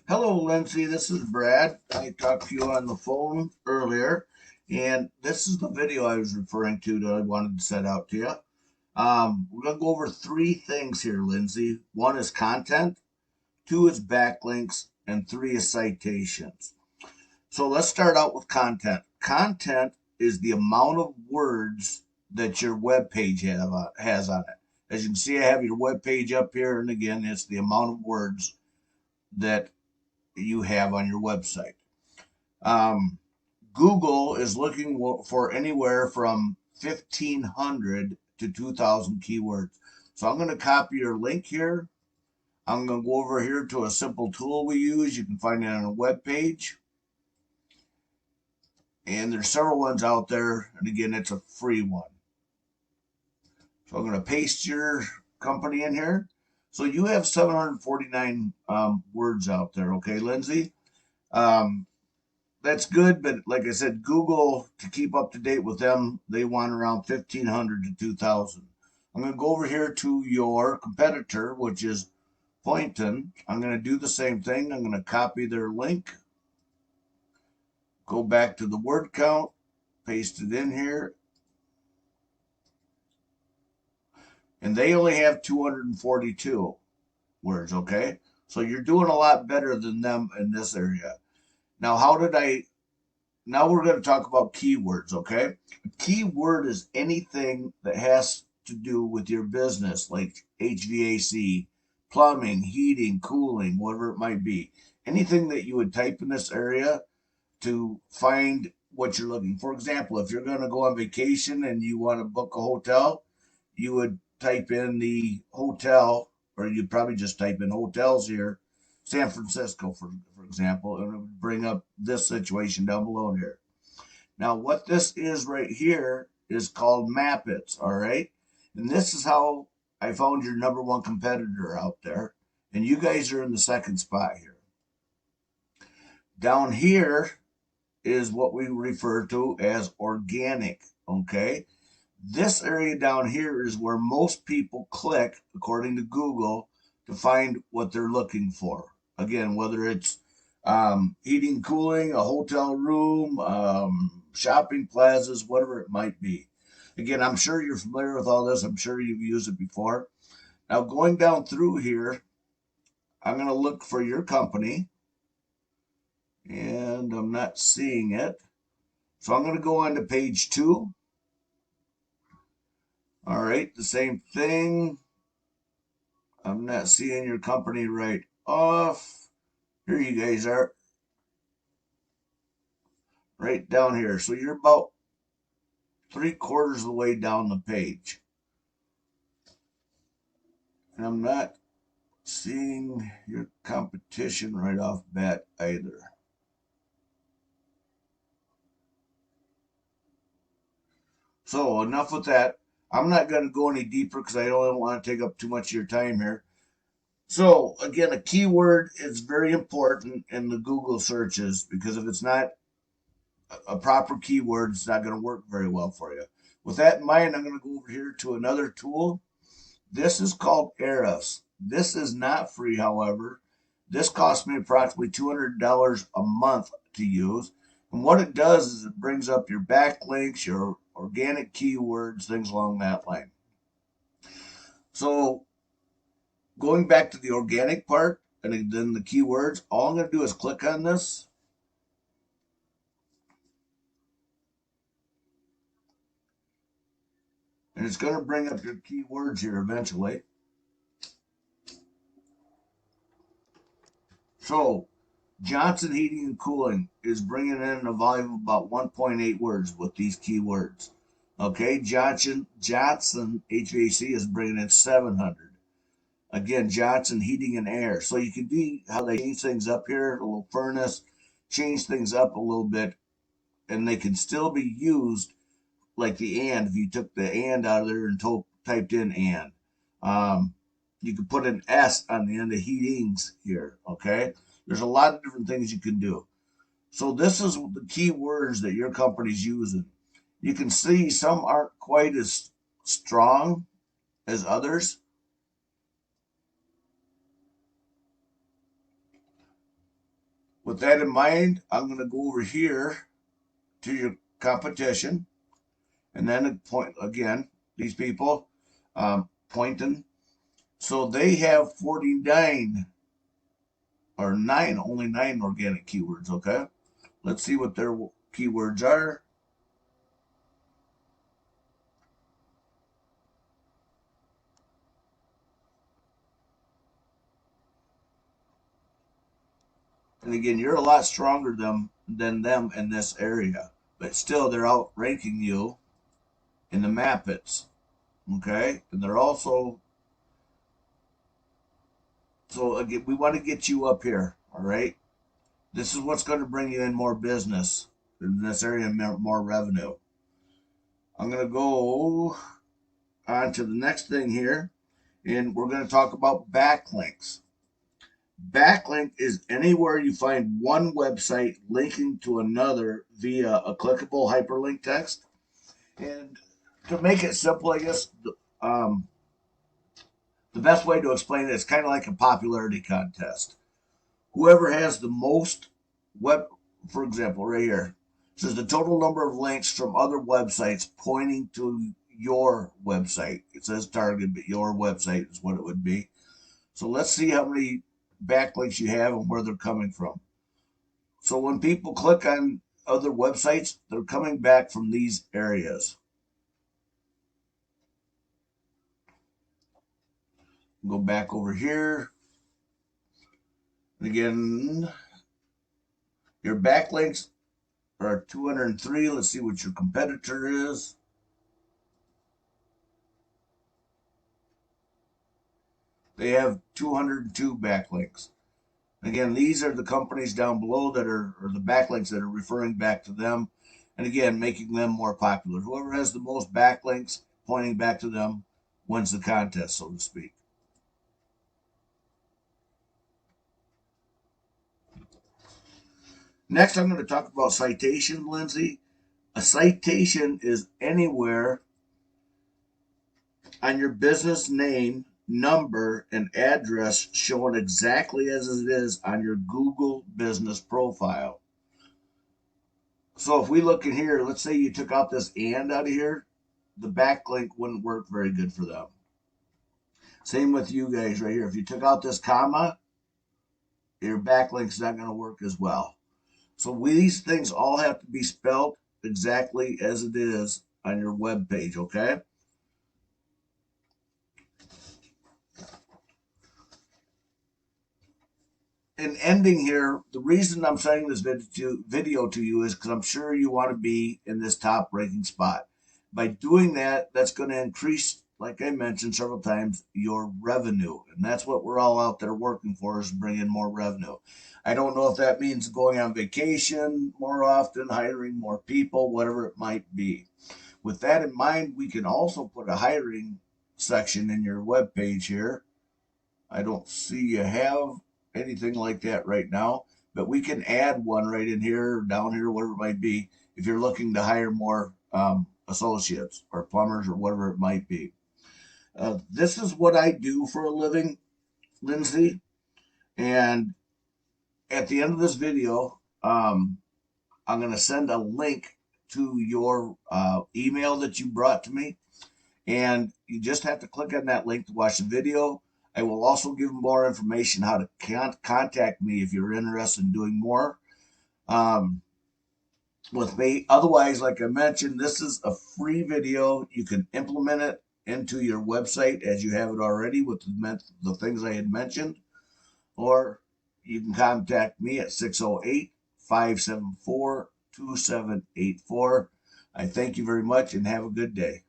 Hello, Lindsay. This is Brad. I talked to you on the phone earlier, and this is the video I was referring to that I wanted to set out to you. We're going to go over three things here, Lindsay. One is content, two is backlinks, and three is citations. So let's start out with content. Content is the amount of words that your web page has on it. As you can see, I have your web page up here, and again, it's the amount of words that you have on your website. Um, Google is looking for anywhere from 1,500 to 2,000 keywords. So I'm going to copy your link here. I'm going to go over here to a simple tool we use. You can find it on a web page. And there's several ones out there. And again, it's a free one. So I'm going to paste your company in here. So you have 749 words out there. Okay, Lindsay? Um, that's good, but like I said, Google, to keep up to date with them, they want around 1,500 to 2,000. I'm going to go over here to your competitor, which is Poynton. I'm going to do the same thing. I'm going to copy their link, go back to the word count, paste it in here, and they only have 242 words, okay? So you're doing a lot better than them in this area. Now, now we're going to talk about keywords, okay? A keyword is anything that has to do with your business, like HVAC, plumbing, heating, cooling, whatever it might be. Anything that you would type in this area to find what you're looking for. For example, if you're going to go on vacation and you want to book a hotel, you would type in the hotel, or you'd probably just type in hotels here, San Francisco, for example, and it would bring up this situation down below here. Now, what this is right here is called Mappets, all right? And this is how I found your number one competitor out there. And you guys are in the second spot here. Down here is what we refer to as organic, okay? This area down here is where most people click, according to Google, to find what they're looking for. Again, whether it's heating, cooling, a hotel room, shopping plazas, whatever it might be. Again, I'm sure you're familiar with all this. I'm sure you've used it before. Now, going down through here, I'm going to look for your company, and I'm not seeing it. So I'm going to go on to page 2. All right, the same thing. I'm not seeing your company right off. Here you guys are, right down here. So you're about 3/4 of the way down the page. And I'm not seeing your competition right off bat either. So enough with that. I'm not going to go any deeper because I don't want to take up too much of your time here. So again, a keyword is very important in the Google searches because if it's not a proper keyword, it's not going to work very well for you. With that in mind, I'm going to go over here to another tool. This is called Eris. This is not free, however. This costs me approximately $200 a month to use. And what it does is it brings up your backlinks, your organic keywords, things along that line. So going back to the organic part and then the keywords, all I'm going to do is click on this. And it's going to bring up your keywords here eventually. So Jonson Heating and Cooling is bringing in a volume of about 1.8 words with these keywords. Okay, Jonson HVAC is bringing in 700. Again, Jonson Heating and Air. So you can see how they change things up here, a little furnace, change things up a little bit, and they can still be used like the and. If you took the and out of there and typed in and, you can put an S on the end of heatings here. Okay, there's a lot of different things you can do. So this is the key words that your company's using. You can see some aren't quite as strong as others. With that in mind, I'm going to go over here to your competition, and then point again, these people pointing. So they have 49 or only nine organic keywords. Okay. Let's see what their keywords are. And again, you're a lot stronger than them in this area, but still they're outranking you in the Mappets. Okay. And they're also, so again, we want to get you up here. All right. This is what's going to bring you in more business in this area, more revenue. I'm going to go on to the next thing here, and we're going to talk about backlinks. Backlink is anywhere you find one website linking to another via a clickable hyperlink text. And to make it simple, I guess um, the best way to explain it is kind of like a popularity contest. Whoever has the most web, for example, right here, says the total number of links from other websites pointing to your website. It says target, but your website is what it would be. So let's see how many backlinks you have and where they're coming from. So when people click on other websites, they're coming back from these areas. Go back over here. And again, your backlinks are 203. Let's see what your competitor is. They have 202 backlinks. Again, these are the companies down below that are, or the backlinks that are referring back to them. And again, making them more popular. Whoever has the most backlinks pointing back to them wins the contest, so to speak. Next, I'm going to talk about citation, Lindsay. A citation is anywhere on your business name, number, and address shown exactly as it is on your Google business profile. So if we look in here, let's say you took out this and out of here, the backlink wouldn't work very good for them. Same with you guys right here. If you took out this comma, your backlink's not going to work as well. So these things all have to be spelled exactly as it is on your web page, okay? In ending here, the reason I'm sending this video to you is because I'm sure you want to be in this top ranking spot. By doing that, that's going to increase, like I mentioned several times, your revenue. And that's what we're all out there working for, is bring in more revenue. I don't know if that means going on vacation more often, hiring more people, whatever it might be. With that in mind, we can also put a hiring section in your web page here. I don't see you have anything like that right now, but we can add one right in here, down here, whatever it might be, if you're looking to hire more associates or plumbers or whatever it might be. This is what I do for a living, Lindsay. And at the end of this video, I'm going to send a link to your email that you brought to me. And you just have to click on that link to watch the video. I will also give more information how to contact me if you're interested in doing more with me. Otherwise, like I mentioned, this is a free video. You can implement it into your website as you have it already with the things I had mentioned, or you can contact me at 608-574-2784. I thank you very much and have a good day.